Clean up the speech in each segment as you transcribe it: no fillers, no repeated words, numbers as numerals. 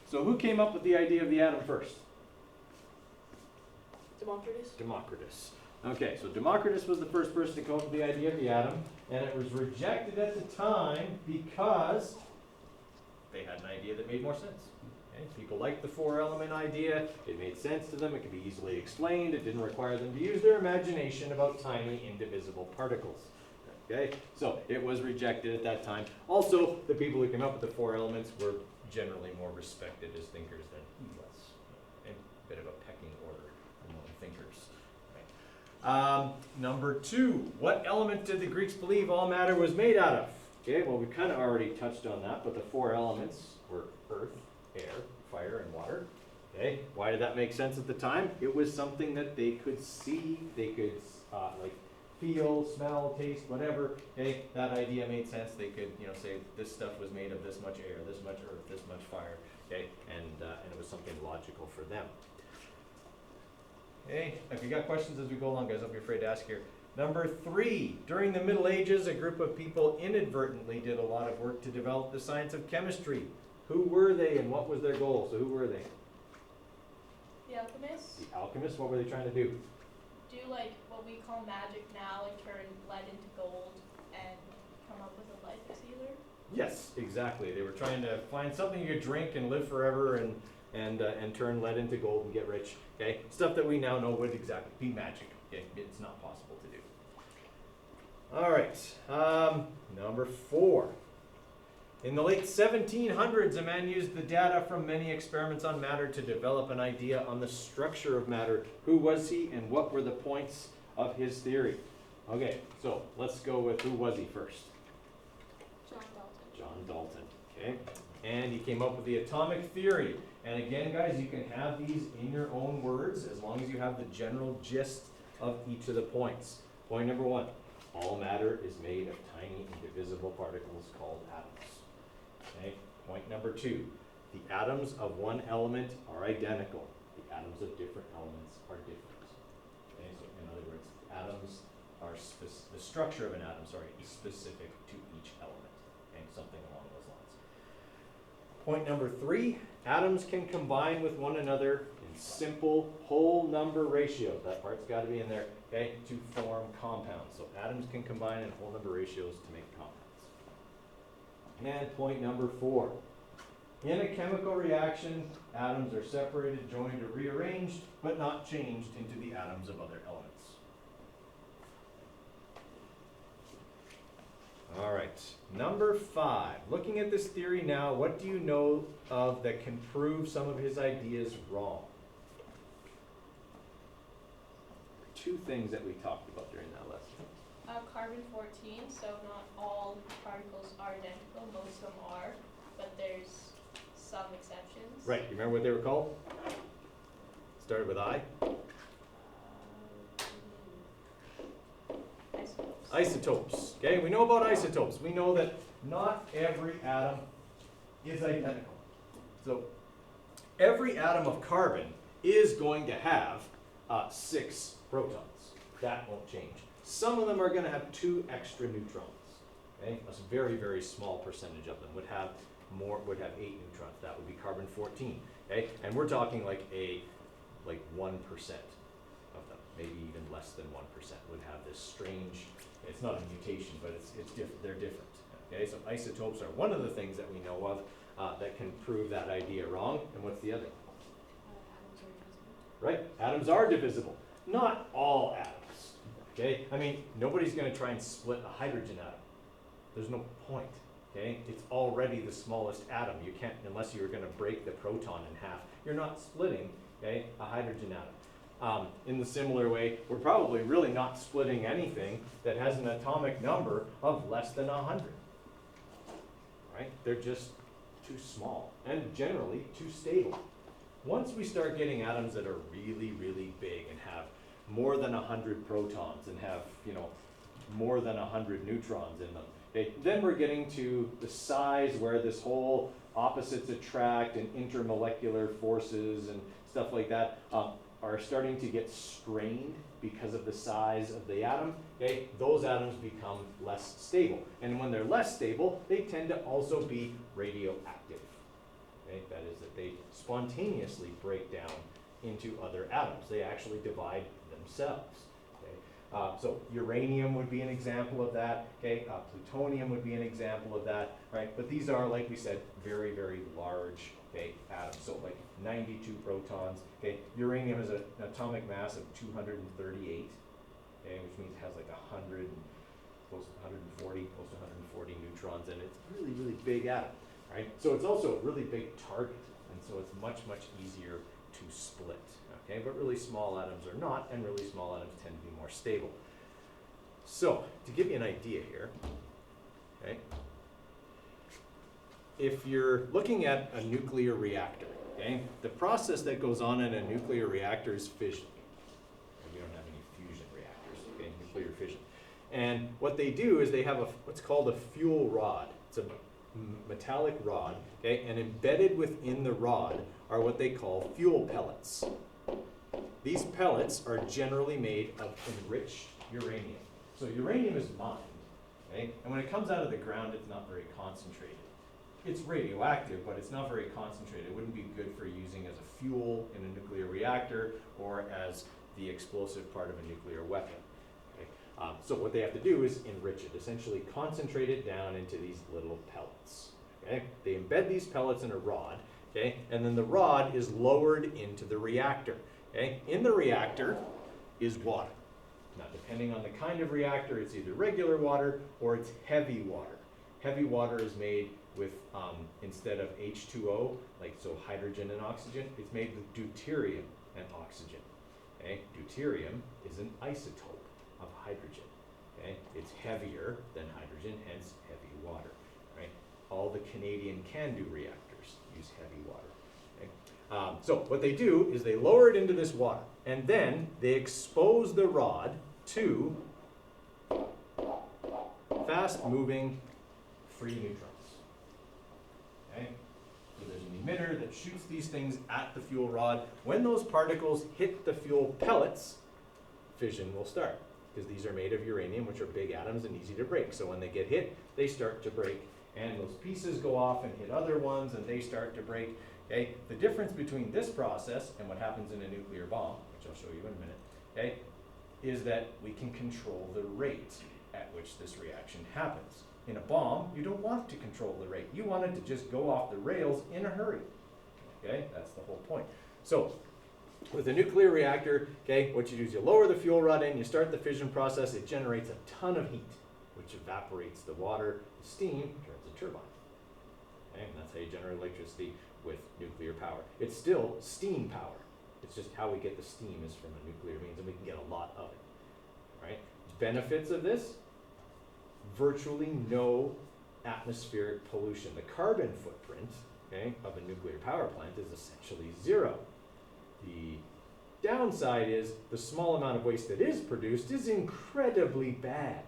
So who came up with the idea of the atom first? Democritus. Democritus. Okay, so Democritus was the first person to come up with the idea of the atom, and it was rejected at the time because they had an idea that made more sense. Okay? People liked the four-element idea. It made sense to them. It could be easily explained. It didn't require them to use their imagination about tiny, indivisible particles. Okay, so it was rejected at that time. Also, the people who came up with the four elements were generally more respected as thinkers than he was. A bit of a pecking order among thinkers. Right. Number 2, what element did the Greeks believe all matter was made out of? Okay, well, we kind of already touched on that, but the four elements were earth, air, fire, and water. Okay, why did that make sense at the time? It was something that they could see, they could like feel, smell, taste, whatever. Okay, that idea made sense. They could, say this stuff was made of this much air, this much earth, this much fire. Okay, and it was something logical for them. Okay, if you got questions as we go along, guys, don't be afraid to ask here. Number 3, during the Middle Ages, a group of people inadvertently did a lot of work to develop the science of chemistry. Who were they and what was their goal? So who were they? The alchemists. The alchemists, what were they trying to do? Do like what we call magic now, like turn lead into gold and come up with a life sealer. Yes, exactly. They were trying to find something you could drink and live forever and turn lead into gold and get rich. Okay, stuff that we now know would exactly be magic. Okay, it's not possible to do. All right, number 4. In the late 1700s, a man used the data from many experiments on matter to develop an idea on the structure of matter. Who was he and what were the points of his theory? Okay, so let's go with who was he first? John Dalton. John Dalton, okay? And he came up with the atomic theory. And again, guys, you can have these in your own words as long as you have the general gist of each of the points. Point number 1, all matter is made of tiny, indivisible particles called atoms. Okay. Point number 2, the atoms of one element are identical. The atoms of different elements are different. Okay, so in other words, atoms are the structure of an atom, is specific to each element. Okay, something along those lines. Point number 3, atoms can combine with one another in simple whole number ratios. That part's got to be in there, okay, to form compounds. So atoms can combine in whole number ratios to make compounds. And point number 4, in a chemical reaction, atoms are separated, joined, or rearranged, but not changed into the atoms of other elements. All right, number 5. Looking at this theory now, what do you know of that can prove some of his ideas wrong? 2 things that we talked about during that lesson. Carbon 14, so not all particles are identical, most of them are, but there's some exceptions. Right, you remember what they were called? Started with I? Isotopes. Isotopes. Okay, we know about isotopes. We know that not every atom is identical. So every atom of carbon is going to have 6 protons. That won't change. Some of them are going to have 2 extra neutrons. Okay, a very, very small percentage of them would have 8 neutrons. That would be carbon 14. Okay, and we're talking like 1% of them, maybe even less than 1% would have this strange. It's not a mutation, but it's different. They're different. Okay, so isotopes are one of the things that we know of that can prove that idea wrong. And what's the other? Atoms are divisible. Right, atoms are divisible. Not all atoms. Okay, I mean, nobody's going to try and split a hydrogen atom. There's no point. Okay, it's already the smallest atom. You can't, unless you're going to break the proton in half. You're not splitting, okay, a hydrogen atom. In the similar way, we're probably really not splitting anything that has an atomic number of less than 100. Right? They're just too small and generally too stable. Once we start getting atoms that are really, really big and have more than 100 protons and have, more than 100 neutrons in them, okay, then we're getting to the size where this whole opposites attract and intermolecular forces and stuff like that are starting to get strained because of the size of the atom. Okay, those atoms become less stable. And when they're less stable, they tend to also be radioactive. Okay, that is is that they spontaneously break down into other atoms. They actually divide themselves. Okay? So uranium would be an example of that. Okay? Plutonium would be an example of that. Right? But these are, like we said, very, very large, okay, atoms. So like 92 protons. Okay? Uranium has an atomic mass of 238. Okay? Which means it has like 100, close to 140, close to 140 neutrons in it. It's a really, really big atom. Right? So it's also a really big target. And so it's much, much easier to split. Okay, but really small atoms are not, and really small atoms tend to be more stable. So, to give you an idea here, okay, if you're looking at a nuclear reactor, okay, the process that goes on in a nuclear reactor is fission. We don't have any fusion reactors, okay, nuclear fission. And what they do is they have what's called a fuel rod. It's a metallic rod, okay, and embedded within the rod are what they call fuel pellets. These pellets are generally made of enriched uranium. So uranium is mined, okay? And when it comes out of the ground, it's not very concentrated. It's radioactive, but it's not very concentrated. It wouldn't be good for using as a fuel in a nuclear reactor or as the explosive part of a nuclear weapon. Okay? So what they have to do is enrich it, essentially concentrate it down into these little pellets. Okay? They embed these pellets in a rod, okay? And then the rod is lowered into the reactor. Okay? In the reactor is water. Now, depending on the kind of reactor, it's either regular water or it's heavy water. Heavy water is made with, instead of H2O, like so hydrogen and oxygen, it's made with deuterium and oxygen. Okay? Deuterium is an isotope of hydrogen. Okay? It's heavier than hydrogen, hence heavy water. Right? All the Canadian CANDU reactors use heavy water. So what they do is they lower it into this water, and then they expose the rod to fast-moving free neutrons. Okay? So there's an emitter that shoots these things at the fuel rod. When those particles hit the fuel pellets, fission will start, because these are made of uranium, which are big atoms and easy to break. So when they get hit, they start to break, and those pieces go off and hit other ones, and they start to break. Okay? The difference between this process and what happens in a nuclear bomb, which I'll show you in a minute, okay, is that we can control the rate at which this reaction happens. In a bomb, you don't want to control the rate. You want it to just go off the rails in a hurry. Okay? That's the whole point. So, with a nuclear reactor, okay, what you do is you lower the fuel rod in, you start the fission process, it generates a ton of heat, which evaporates the water. The steam turns a turbine. Okay? And that's how you generate electricity with nuclear power. It's still steam power. It's just how we get the steam is from a nuclear means, and we can get a lot of it. Right? Benefits of this: virtually no atmospheric pollution. The carbon footprint, okay, of a nuclear power plant is essentially zero. The downside is the small amount of waste that is produced is incredibly bad.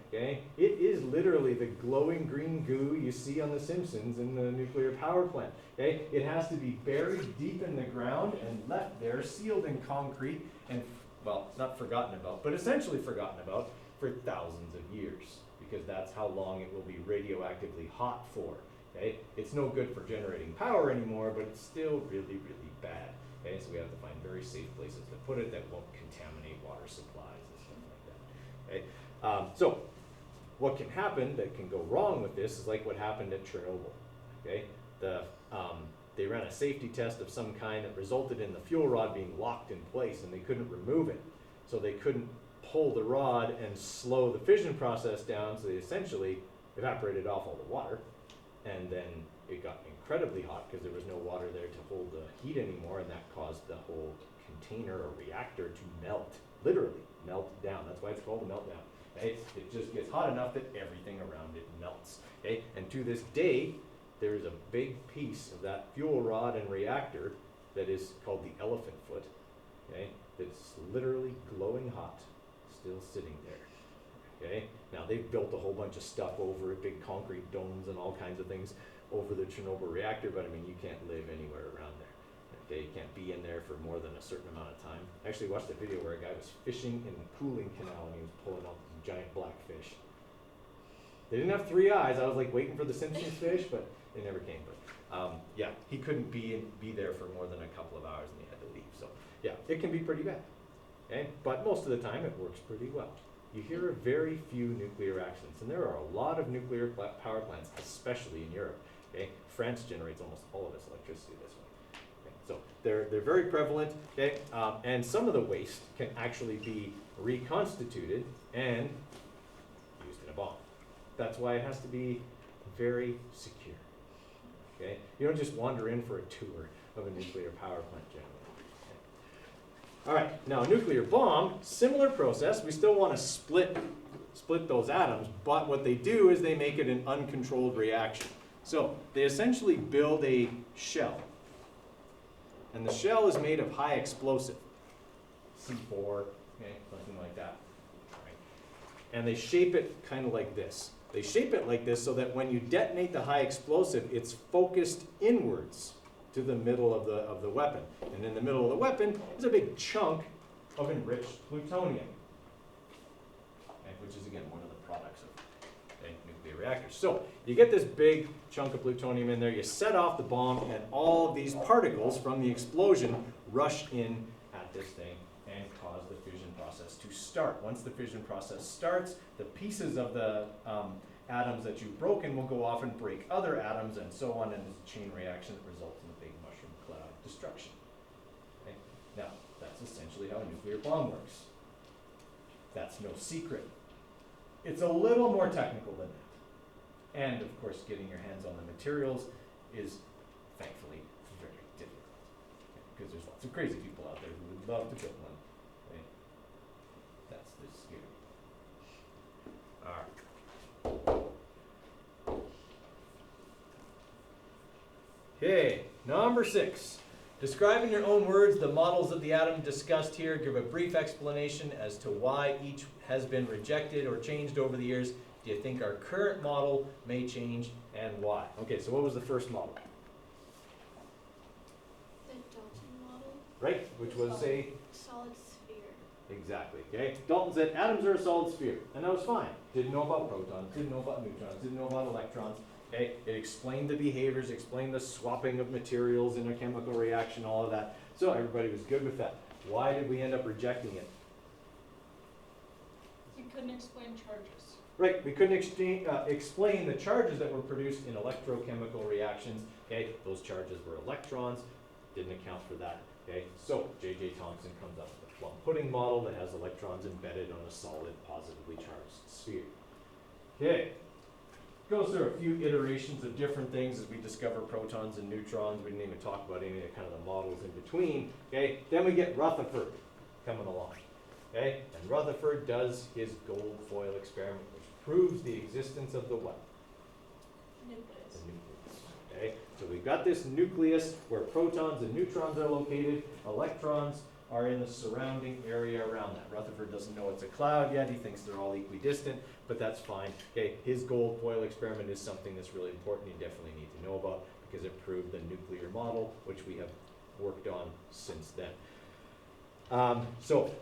Okay? It is literally the glowing green goo you see on The Simpsons in the nuclear power plant. Okay? It has to be buried deep in the ground and left there, sealed in concrete, and, well, not forgotten about, but essentially forgotten about for thousands of years, because that's how long it will be radioactively hot for. Okay? It's no good for generating power anymore, but it's still really, really bad. Okay? So we have to find very safe places to put it that won't contaminate water supplies and stuff like that. Okay? So, what can happen that can go wrong with this is like what happened at Chernobyl. Okay, they ran a safety test of some kind that resulted in the fuel rod being locked in place, and they couldn't remove it. So they couldn't pull the rod and slow the fission process down. So they essentially evaporated off all the water, and then it got incredibly hot because there was no water there to hold the heat anymore, and that caused the whole container or reactor to melt, literally melt down. That's why it's called a meltdown. Okay? It just gets hot enough that everything around it melts. Okay? And to this day, there is a big piece of that fuel rod and reactor that is called the elephant foot. Okay? That's literally glowing hot, still sitting there. Okay? Now they've built a whole bunch of stuff over it, big concrete domes and all kinds of things over the Chernobyl reactor, but I mean, you can't live anywhere around there. Okay, you can't be in there for more than a certain amount of time. I actually watched a video where a guy was fishing in the cooling canal and he was pulling out this giant black fish. They didn't have 3 eyes. I was like waiting for the Simpsons fish, but they never came. But yeah, he couldn't be there for more than a couple of hours and he had to leave. So yeah, it can be pretty bad. Okay? But most of the time it works pretty well. You hear of very few nuclear accidents, and there are a lot of nuclear power plants, especially in Europe. Okay? France generates almost all of its electricity this way. Okay? So they're very prevalent, okay? And some of the waste can actually be reconstituted and used in a bomb. That's why it has to be very secure. Okay? You don't just wander in for a tour of a nuclear power plant generally. All right, now a nuclear bomb, similar process. We still want to split those atoms, but what they do is they make it an uncontrolled reaction. So they essentially build a shell, and the shell is made of high explosive, C4, okay, something like that. Right. And they shape it kind of like this. They shape it like this so that when you detonate the high explosive, it's focused inwards to the middle of the weapon. And in the middle of the weapon is a big chunk of enriched plutonium, okay, which is again one of the products of nuclear reactors. So you get this big chunk of plutonium in there, you set off the bomb, and all of these particles from the explosion rush in at this thing and cause the fission process to start. Once the fission process starts, the pieces of the atoms that you've broken will go off and break other atoms and so on, and it's a chain reaction that results in a big mushroom cloud destruction. Okay? Now, that's essentially how a nuclear bomb works. That's no secret. It's a little more technical than that. And of course, getting your hands on the materials is thankfully very difficult. Because there's lots of crazy people out there who would love to build one. Okay? That's the scary. All right. Okay, number 6. Describe in your own words the models of the atom discussed here. Give a brief explanation as to why each has been rejected or changed over the years. Do you think our current model may change, and why? Okay, so what was the first model? The Dalton model. Right, which was a solid sphere. Exactly, okay? Dalton said atoms are a solid sphere, and that was fine. Didn't know about protons, didn't know about neutrons, didn't know about electrons, okay? It explained the behaviors, explained the swapping of materials in a chemical reaction, all of that. So everybody was good with that. Why did we end up rejecting it? You couldn't explain charges. Right, we couldn't explain the charges that were produced in electrochemical reactions, okay? Those charges were electrons, didn't account for that, okay? So J.J. Thomson comes up with a plum pudding model that has electrons embedded on a solid, positively charged sphere. Okay, goes through a few iterations of different things as we discover protons and neutrons. We didn't even talk about any of the kind of the models in between, okay? Then we get Rutherford coming along, okay? And Rutherford does his gold foil experiment, which proves the existence of the what? Nucleus. The nucleus, okay? So we've got this nucleus where protons and neutrons are located. Electrons are in the surrounding area around that. Rutherford doesn't know it's a cloud yet. He thinks they're all equidistant, but that's fine. Okay, his gold foil experiment is something that's really important. You definitely need to know about because it proved the nuclear model, which we have worked on since then. So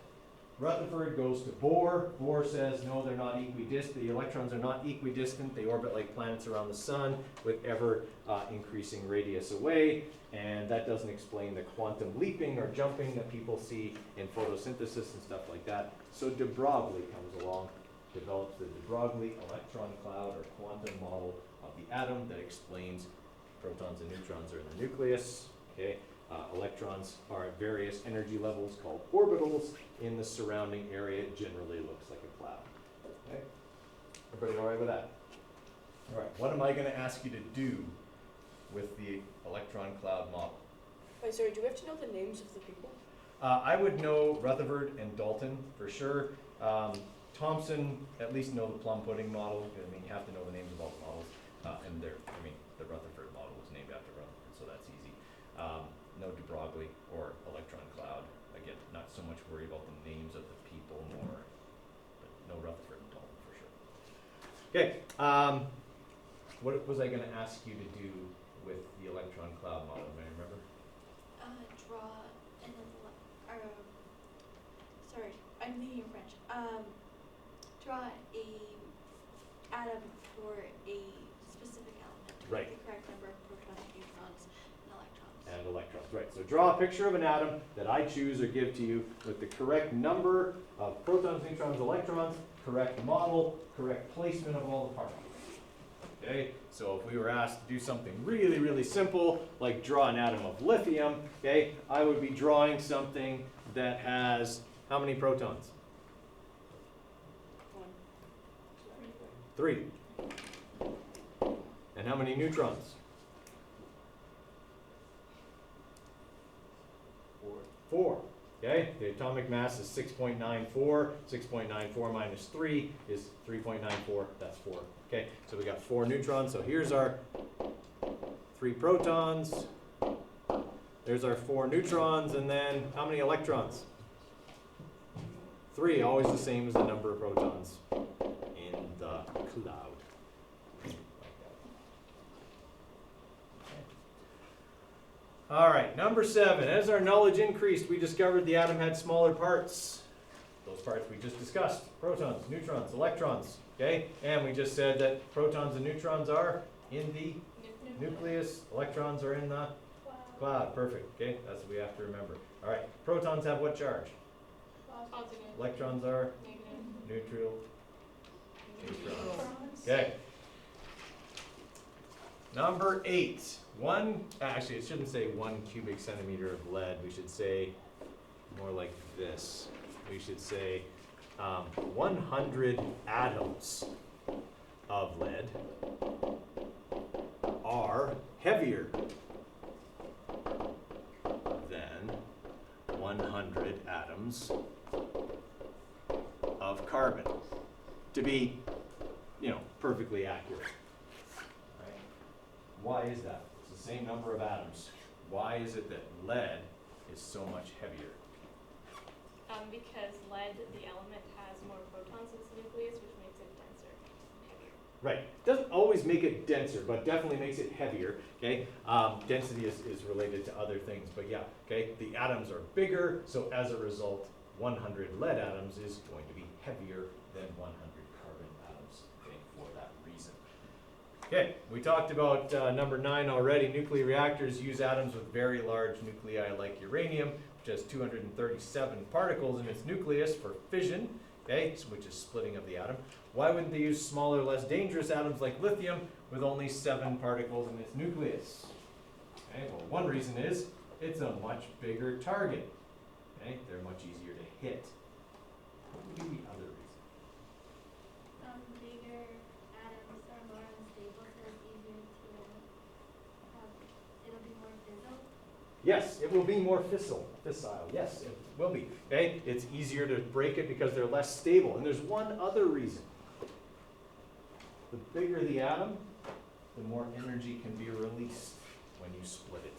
Rutherford goes to Bohr. Bohr says, no, they're not equidistant. The electrons are not equidistant. They orbit like planets around the sun with ever increasing radius away. And that doesn't explain the quantum leaping or jumping that people see in photosynthesis and stuff like that. So de Broglie comes along, develops the de Broglie electron cloud or quantum model of the atom that explains protons and neutrons are in the nucleus. Okay. Electrons are at various energy levels called orbitals in the surrounding area. It generally looks like a cloud. Okay? Everybody all right with that? All right, what am I going to ask you to do with the electron cloud model? Wait, sorry, do we have to know the names of the people? I would know Rutherford and Dalton for sure. Thomson, at least know the plum pudding model. I mean, you have to know the names of all the models. And the Rutherford model was named after Rutherford, so that's easy. No de Broglie or electron cloud. Again, not so much worried about the names of the people more, but no Rutherford and Dalton for sure. Okay, what was I going to ask you to do with the electron cloud model? Do you remember? Draw sorry, I'm thinking in French. Draw a atom for a specific element. Right. The correct number of protons, neutrons, and electrons. And electrons, right. So draw a picture of an atom that I choose or give to you with the correct number of protons, neutrons, electrons, correct model, correct placement of all the particles. Okay, so if we were asked to do something really, really simple, like draw an atom of lithium, okay, I would be drawing something that has how many protons? 3. And how many neutrons? 4. Okay, the atomic mass is 6.94. 6.94 minus 3 is 3.94. That's 4. Okay, so we got 4 neutrons. So here's our 3 protons. There's our 4 neutrons, and then how many electrons? 3, always the same as the number of protons in the cloud. All right, number 7. As our knowledge increased, we discovered the atom had smaller parts. Those parts we just discussed: protons, neutrons, electrons. Okay, and we just said that protons and neutrons are in the nucleus. Electrons are in the cloud. Perfect. Okay, that's what we have to remember. All right, protons have what charge? Positive. Electrons are Negative. neutral. Neutrons. Okay. Number 8. Actually, it shouldn't say 1 cubic centimeter of lead. We should say more like this. We should say 100 atoms of lead are heavier than 100 atoms of carbon. To be, perfectly accurate. Right? Why is that? It's the same number of atoms. Why is it that lead is so much heavier? Because lead, the element, has more protons in its nucleus, which makes it denser and heavier. Right. Doesn't always make it denser, but definitely makes it heavier. Okay. Density is related to other things, but yeah. Okay. The atoms are bigger, so as a result, 100 lead atoms is going to be heavier than 100 carbon atoms. Okay, for that reason. Okay. We talked about number 9 already. Nuclear reactors use atoms with very large nuclei, like uranium, which has 237 particles in its nucleus for fission, okay, which is splitting of the atom. Why wouldn't they use smaller, less dangerous atoms like lithium with only 7 particles in its nucleus? Okay, well, one reason is it's a much bigger target. Okay, they're much easier to hit. What would be the other reason? Bigger atoms are more unstable, so it's easier to have, it'll be more fissile. Yes, it will be more fissile. Yes, it will be. Okay, it's easier to break it because they're less stable. And there's one other reason. The bigger the atom, the more energy can be released when you split it.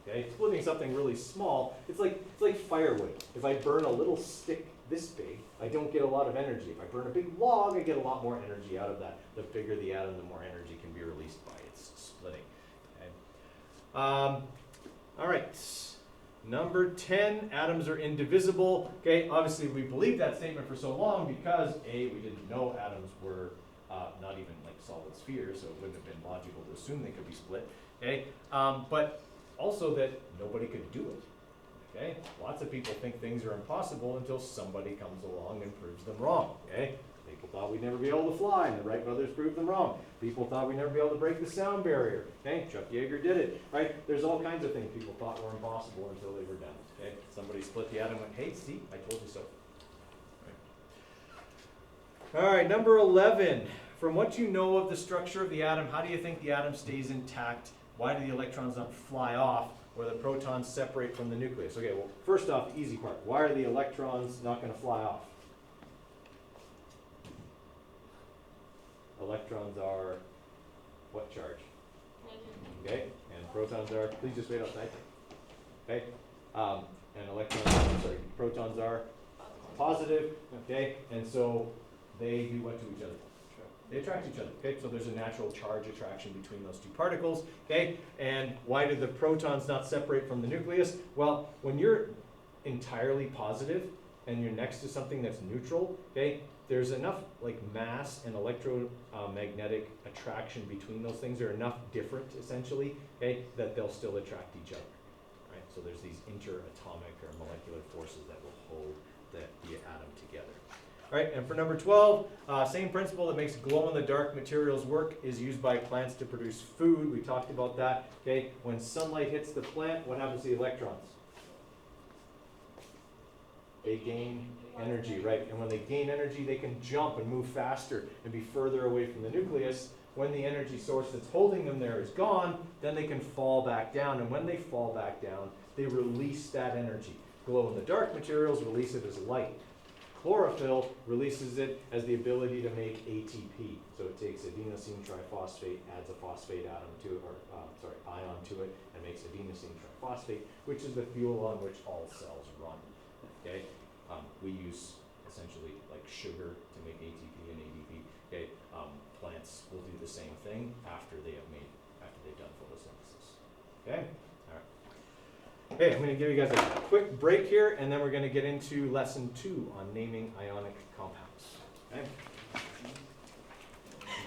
Okay, splitting something really small, it's like firewood. If I burn a little stick this big, I don't get a lot of energy. If I burn a big log, I get a lot more energy out of that. The bigger the atom, the more energy can be released by its splitting. Okay. All right, number 10, atoms are indivisible. Okay, obviously we believed that statement for so long because A, we didn't know atoms were not even like solid spheres, so it wouldn't have been logical to assume they could be split. Okay, but also that nobody could do it. Okay, lots of people think things are impossible until somebody comes along and proves them wrong. Okay. People thought we'd never be able to fly, and the Wright brothers proved them wrong. People thought we'd never be able to break the sound barrier. Okay, Chuck Yeager did it. Right? There's all kinds of things people thought were impossible until they were done. Okay, somebody split the atom and went, "Hey, see, I told you so." Right. All right, number 11. From what you know of the structure of the atom, how do you think the atom stays intact? Why do the electrons not fly off, or the protons separate from the nucleus? Okay, well, first off, the easy part. Why are the electrons not going to fly off? Electrons are what charge? Okay, and protons are, please just wait outside. Okay, and protons are positive, okay, and so they do what to each other? They attract each other, okay, so there's a natural charge attraction between those two particles, okay, and why do the protons not separate from the nucleus? Well, when you're entirely positive and you're next to something that's neutral, okay, there's enough like mass and electromagnetic attraction between those things, they're enough different essentially, okay, that they'll still attract each other, right? So there's these interatomic or molecular forces that will hold the atom together. All right, and for number 12, same principle that makes glow-in-the-dark materials work is used by plants to produce food. We talked about that, okay? When sunlight hits the plant, what happens to the electrons? They gain energy, right? And when they gain energy, they can jump and move faster and be further away from the nucleus. When the energy source that's holding them there is gone, then they can fall back down. And when they fall back down, they release that energy. Glow-in-the-dark materials release it as light. Chlorophyll releases it as the ability to make ATP. So it takes adenosine triphosphate, adds a phosphate atom to it, or ion to it, and makes adenosine triphosphate, which is the fuel on which all cells run. Okay, we use essentially like sugar to make ATP and ADP. Okay, plants will do the same thing after they've done photosynthesis. Okay. Okay, I'm going to give you guys a quick break here, and then we're going to get into lesson 2 on naming ionic compounds.